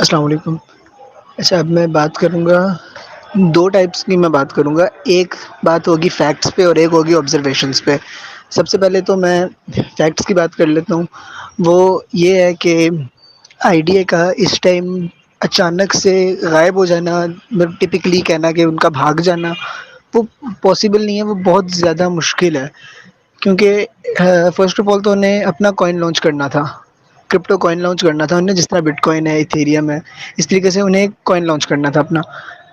السلام علیکم۔ اچھا، اب میں بات کروں گا دو ٹائپس کی۔ میں بات کروں گا، ایک بات ہوگی فیکٹس پہ اور ایک ہوگی آبزرویشنس پہ۔ سب سے پہلے تو میں فیکٹس کی بات کر لیتا ہوں۔ وہ یہ ہے کہ آئی ڈی اے کا اس ٹائم اچانک سے غائب ہو جانا، ٹپکلی کہنا کہ ان کا بھاگ جانا، وہ پاسبل نہیں ہے، وہ بہت زیادہ مشکل ہے۔ کیونکہ فرسٹ آف آل تو انہیں اپنا کوائن لانچ کرنا تھا، کرپٹو کوائن لانچ کرنا تھا انہیں، جس طرح بٹ کوائن ہے، ایتھیریم ہے، اس طریقے سے انہیں ایک کوائن لانچ کرنا تھا اپنا۔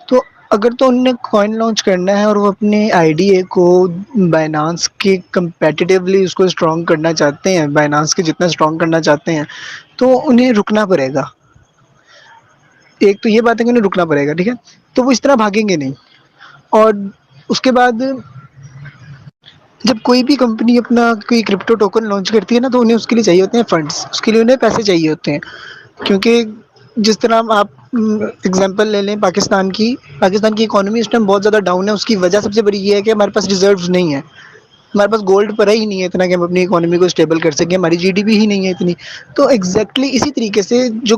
تو اگر تو انہیں کوائن لانچ کرنا ہے اور وہ اپنے آئی ڈی اے کو بائنانس کے کمپیٹیٹیولی اس کو اسٹرانگ کرنا چاہتے ہیں، بائنانس کے جتنا اسٹرانگ کرنا چاہتے ہیں، تو انہیں رکنا پڑے گا۔ ایک تو یہ بات ہے کہ انہیں رکنا پڑے گا، ٹھیک ہے؟ تو وہ اس طرح بھاگیں گے نہیں۔ اور اس کے بعد جب کوئی بھی کمپنی اپنا کوئی کرپٹو ٹوکن لانچ کرتی ہے نا، تو انہیں اس کے لیے چاہیے ہوتے ہیں فنڈس، اس کے لیے انہیں پیسے چاہیے ہوتے ہیں۔ کیونکہ جس طرح آپ اگزامپل لے لیں پاکستان کی اکانومی اس ٹائم بہت زیادہ ڈاؤن ہے۔ اس کی وجہ سب سے بڑی یہ ہے کہ ہمارے پاس ریزروز نہیں ہے، ہمارے پاس گولڈ پڑا ہی نہیں ہے اتنا کہ ہم اپنی اکانومی کو اسٹیبل کر سکیں، ہماری جی ڈی پی ہی نہیں ہے اتنی۔ تو ایگزیکٹلی اسی طریقے سے جو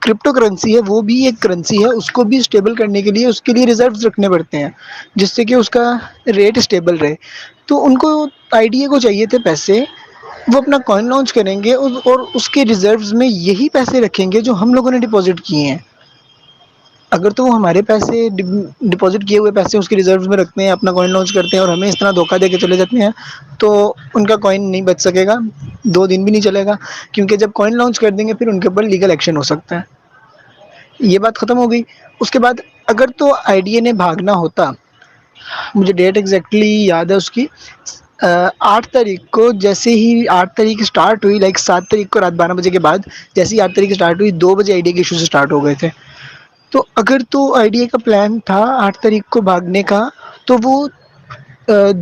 کرپٹو کرنسی ہے وہ بھی ایک کرنسی ہے، اس کو بھی اسٹیبل کرنے کے لیے اس کے لیے ریزروز رکھنے پڑتے ہیں، جس سے کہ اس کا ریٹ اسٹیبل رہے۔ تو ان کو آئی ڈی اے کو چاہیے تھے پیسے، وہ اپنا کوائن لانچ کریں گے اور اس کے ریزروز میں یہی پیسے رکھیں گے جو ہم لوگوں نے ڈپازٹ کیے ہیں۔ اگر تو وہ ہمارے پیسے ڈپازٹ کیے ہوئے پیسے اس کے ریزروز میں رکھتے ہیں، اپنا کوائن لانچ کرتے ہیں اور ہمیں اس طرح دھوکہ دے کے چلے جاتے ہیں، تو ان کا کوائن نہیں بچ سکے گا، 2 دن بھی نہیں چلے گا۔ کیونکہ جب کوائن لانچ کر دیں گے پھر ان کے اوپر لیگل ایکشن ہو سکتا ہے۔ یہ بات ختم ہو گئی۔ اس کے بعد اگر تو آئی ڈی اے نے بھاگنا ہوتا، مجھے ڈیٹ ایگزیکٹلی یاد ہے اس کی، 8 تاریخ کو، جیسے ہی 8 تاریخ اسٹارٹ ہوئی، لائک 7 تاریخ کو رات 12 بجے کے بعد جیسے ہی 8 تاریخ اسٹارٹ ہوئی، 2 بجے آئی ڈی کے ایشوز اسٹارٹ ہو گئے تھے۔ تو اگر تو آئی ڈی اے کا پلان تھا 8 تاریخ کو بھاگنے کا، تو وہ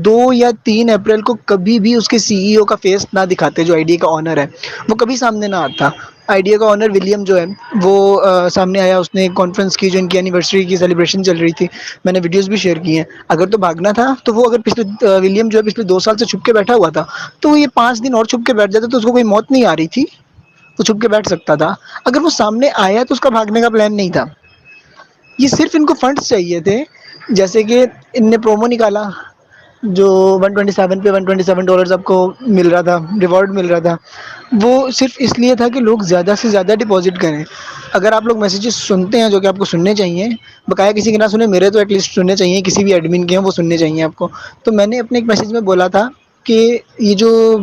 2 یا 3 اپریل کو کبھی بھی اس کے سی ای او کا فیس نہ دکھاتے، جو آئی ڈی اے کا آنر ہے وہ کبھی سامنے نہ آتا۔ آئی ڈی اے کا آنر ولیم جو ہے وہ سامنے آیا، اس نے کانفرنس کی جو ان کی اینیورسری کی سیلیبریشن چل رہی تھی، میں نے ویڈیوز بھی شیئر کی ہیں۔ اگر تو بھاگنا تھا تو وہ اگر ولیم جو ہے پچھلے 2 سال سے چھپ کے بیٹھا ہوا تھا، تو وہ یہ 5 دن اور چھپ کے بیٹھ جاتا تو اس کو کوئی موت نہیں آ رہی تھی، وہ چھپ کے بیٹھ سکتا تھا۔ اگر وہ سامنے آیا تو اس کا بھاگنے کا پلان نہیں تھا۔ یہ صرف ان کو فنڈس چاہیے تھے، جیسے کہ ان نے پرومو نکالا جو 127 پہ $127 آپ کو مل رہا تھا، ریوارڈ مل رہا تھا، وہ صرف اس لیے تھا کہ لوگ زیادہ سے زیادہ ڈپازٹ کریں۔ اگر آپ لوگ میسیجز سنتے ہیں جو کہ آپ کو سننے چاہیے، بقایا کسی کے نہ سنیں، میرے تو ایٹ لیسٹ سننے چاہیے، کسی بھی ایڈمن کے ہیں وہ سننے چاہیے آپ کو۔ تو میں نے اپنے ایک میسیج میں بولا تھا کہ یہ جو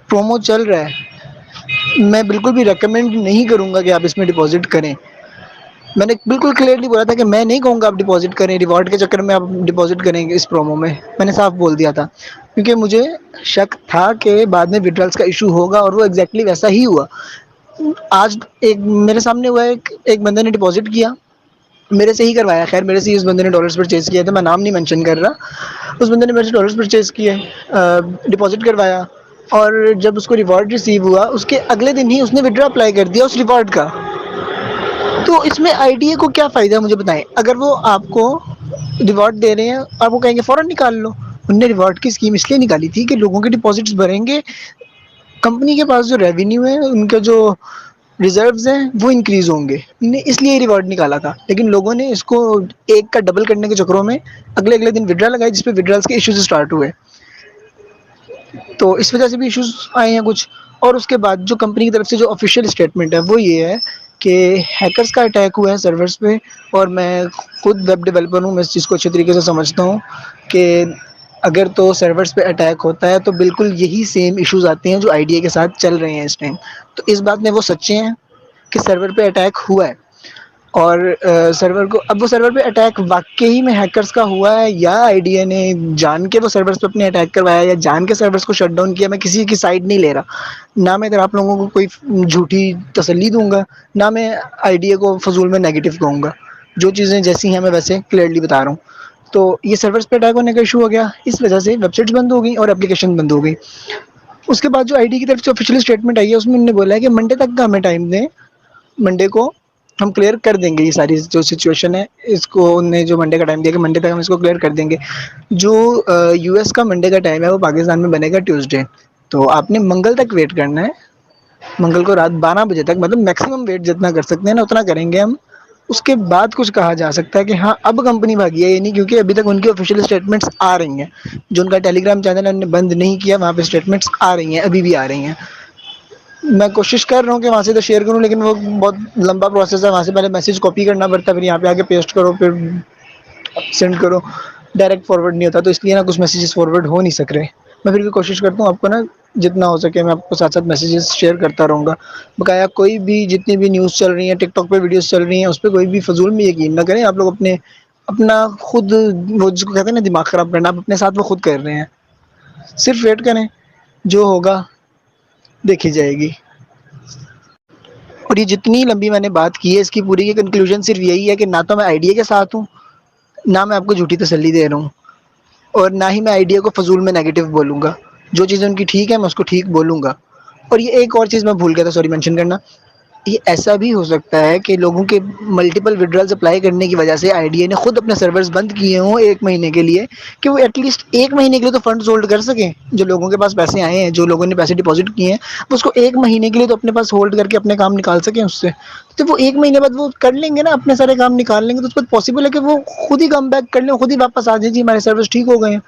پرومو چل رہا ہے، میں بالکل بھی ریکمینڈ نہیں کروں گا کہ آپ اس میں ڈپازٹ کریں۔ میں نے بالکل کلیئرلی بولا تھا کہ میں نہیں کہوں گا آپ ڈپازٹ کریں، ریوارڈ کے چکر میں آپ ڈپازٹ کریں گے اس پرومو میں نے صاف بول دیا تھا، کیونکہ مجھے شک تھا کہ بعد میں وڈرالس کا ایشو ہوگا، اور وہ ایگزیکٹلی ویسا ہی ہوا۔ آج ایک میرے سامنے ہوا ہے، ایک بندے نے ڈپازٹ کیا، میرے سے ہی کروایا، خیر میرے سے ہی اس بندے نے ڈالرز پرچیز کیا تھا، میں نام نہیں مینشن کر رہا، اس بندے نے میرے سے ڈالرز پرچیز کیے، ڈپازٹ کروایا، اور جب اس کو ریوارڈ ریسیو ہوا اس کے اگلے دن ہی اس نے ودرا اپلائی کر دیا اس ریوارڈ کا۔ تو اس میں آئی ڈی اے کو کیا فائدہ ہے مجھے بتائیں؟ اگر وہ آپ کو ریوارڈ دے رہے ہیں، آپ کو کہیں گے فوراً نکال لو۔ انہوں نے ریوارڈ کی اسکیم اس لیے نکالی تھی کہ لوگوں کے ڈپازٹس بھریں گے، کمپنی کے پاس جو ریونیو ہے، ان کے جو ریزروز ہیں وہ انکریز ہوں گے، انہوں نے اس لیے ریوارڈ نکالا تھا۔ لیکن لوگوں نے اس کو ایک کا ڈبل کرنے کے چکروں میں اگلے دن ودرا لگائے، جس پہ ودرالس کے ایشوز اسٹارٹ ہوئے، تو اس وجہ سے بھی ایشوز آئے ہیں کچھ۔ اور اس کے بعد جو کمپنی کی طرف سے جو آفیشیل اسٹیٹمنٹ ہے وہ یہ ہے کہ ہیکرز کا اٹیک ہوا ہے سرورز پہ، اور میں خود ویب ڈیولپر ہوں، میں اس چیز کو اچھے طریقے سے سمجھتا ہوں کہ اگر تو سرورز پہ اٹیک ہوتا ہے تو بالکل یہی سیم ایشوز آتے ہیں جو آئی ڈی اے کے ساتھ چل رہے ہیں اس ٹائم۔ تو اس بات میں وہ سچے ہیں کہ سرور پہ اٹیک ہوا ہے، اور سرور کو اب وہ سرور پہ اٹیک واقعی میں ہیکرز کا ہوا ہے، یا آئی ڈی اے نے جان کے وہ سرورز پہ اپنے اٹیک کروایا، یا جان کے سرورز کو شٹ ڈاؤن کیا، میں کسی کی سائڈ نہیں لے رہا، نہ میں ادھر آپ لوگوں کو کوئی جھوٹی تسلی دوں گا، نہ میں آئی ڈی اے کو فضول میں نیگیٹو کہوں گا، جو چیزیں جیسی ہیں میں ویسے کلیئرلی بتا رہا ہوں۔ تو یہ سرورز پہ اٹیک ہونے کا ایشو ہو گیا، اس وجہ سے ویب سائٹس بند ہو گئی اور اپلیکیشن بند ہو گئی۔ اس کے بعد جو آئی ڈی کی طرف سے آفیشیل اسٹیٹمنٹ آئی ہے اس میں انہوں نے بولا ہے کہ منڈے تک کا ہمیں ٹائم دیں، منڈے کو ہم کلیئر کر دیں گے یہ ساری جو سچویشن ہے، اس کو انہوں نے جو منڈے کا ٹائم دیا کہ منڈے تک ہم اس کو کلیئر کر دیں گے۔ جو یو ایس کا منڈے کا ٹائم ہے وہ پاکستان میں بنے گا ٹیوزڈے، تو آپ نے منگل تک ویٹ کرنا ہے، منگل کو رات 12 بجے تک، مطلب میکسیمم ویٹ جتنا کر سکتے ہیں نا اتنا کریں گے ہم. اس کے بعد کچھ کہا جا سکتا ہے کہ ہاں اب کمپنی بھاگی ہے یہ نہیں، کیونکہ ابھی تک ان کی آفیشیل اسٹیٹمنٹس آ رہی ہیں. جو ان کا ٹیلی گرام چینل ہے ہم نے بند نہیں کیا، وہاں پہ اسٹیٹمنٹس آ رہی ہیں، ابھی بھی آ رہی ہیں. میں کوشش کر رہا ہوں کہ وہاں سے تو شیئر کروں، لیکن وہ بہت لمبا پروسیس ہے. وہاں سے پہلے میسج کاپی کرنا پڑتا ہے، پھر یہاں پہ آ کے پیسٹ کرو، پھر سینڈ کرو. ڈائریکٹ فارورڈ نہیں ہوتا، تو اس لیے نا کچھ میسیجز فارورڈ ہو نہیں سک رہے. میں پھر بھی کوشش کرتا ہوں آپ کو نا جتنا ہو سکے میں آپ کو ساتھ ساتھ میسیجز شیئر کرتا رہوں گا. بقایا کوئی بھی جتنی بھی نیوز چل رہی ہیں ٹک ٹاک پہ ویڈیوز چل رہی ہیں اس پہ کوئی بھی فضول میں یقین نہ کریں. آپ لوگ اپنا خود وہ جس کو کہتے ہیں نا دماغ خراب کرنا، آپ اپنے ساتھ وہ خود کر رہے ہیں. صرف ویٹ کریں، جو ہوگا دیکھی جائے گی. اور یہ جتنی لمبی میں نے بات کی ہے اس کی پوری کی کنکلوژن صرف یہی ہے کہ نہ تو میں آئیڈیا کے ساتھ ہوں، نہ میں آپ کو جھوٹی تسلی دے رہا ہوں، اور نہ ہی میں آئیڈیا کو فضول میں نیگیٹو بولوں گا. جو چیزیں ان کی ٹھیک ہے میں اس کو ٹھیک بولوں گا. اور یہ ایک اور چیز میں بھول گیا تھا، سوری مینشن کرنا. یہ ایسا بھی ہو سکتا ہے کہ لوگوں کے ملٹیپل ودرالز اپلائی کرنے کی وجہ سے آئی ڈی اے نے خود اپنے سرورز بند کیے ہوں 1 مہینے کے لیے، کہ وہ ایٹ لیسٹ 1 مہینے کے لیے تو فنڈز ہولڈ کر سکیں. جو لوگوں کے پاس پیسے آئے ہیں، جو لوگوں نے پیسے ڈپوزٹ کیے ہیں، اس کو 1 مہینے کے لیے تو اپنے پاس ہولڈ کر کے اپنے کام نکال سکیں اس سے. تو وہ 1 مہینے بعد وہ کر لیں گے نا، اپنے سارے کام نکال لیں گے، تو اس بعد پاسبل ہے کہ وہ خود ہی کم بیک کر لیں، خود ہی واپس آ جائیں جی ہمارے سروس ٹھیک ہو گئے ہیں.